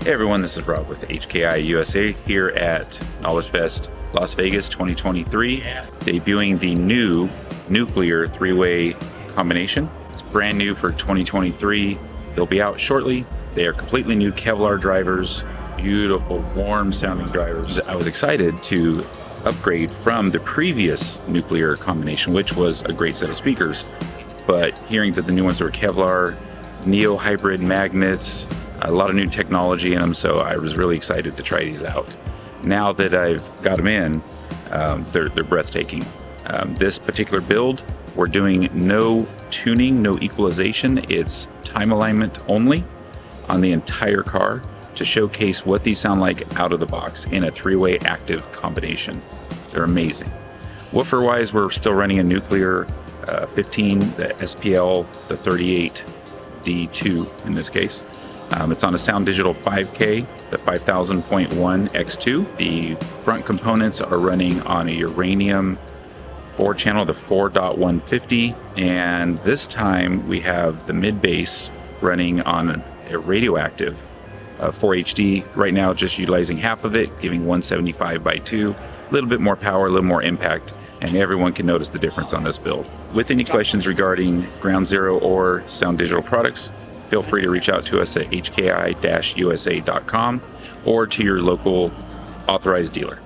Hey everyone, this is Rob with HKI USA here at Knowledge Fest Las Vegas 2023, debuting the new nuclear three-way combination. It's brand new for 2023. They'll be out shortly. They are completely new Kevlar drivers, beautiful, warm sounding drivers. I was excited to upgrade from the previous nuclear combination, which was a great set of speakers, but hearing that the new ones are Kevlar, Neo hybrid magnets, a lot of new technology in them, so I was really excited to try these out. Now that I've got them in, they're breathtaking. This particular build, we're doing no tuning, no equalization. It's time alignment only on the entire car to showcase what these sound like out of the box in a three-way active combination. They're amazing. Woofer wise, we're still running a nuclear 15, the SPL, the 38 D2 in this case. It's on a Sound Digital 5K, the 5000.1 X2. The front components are running on a uranium 4-channel, the 4.150, and this time we have the mid bass running on a radioactive 4HD. Right now, just utilizing half of it, giving 175/2, a little bit more power, a little more impact, and everyone can notice the difference on this build. With any questions regarding Ground Zero or Sound Digital products, feel free to reach out to us at hki-usa.com or to your local authorized dealer.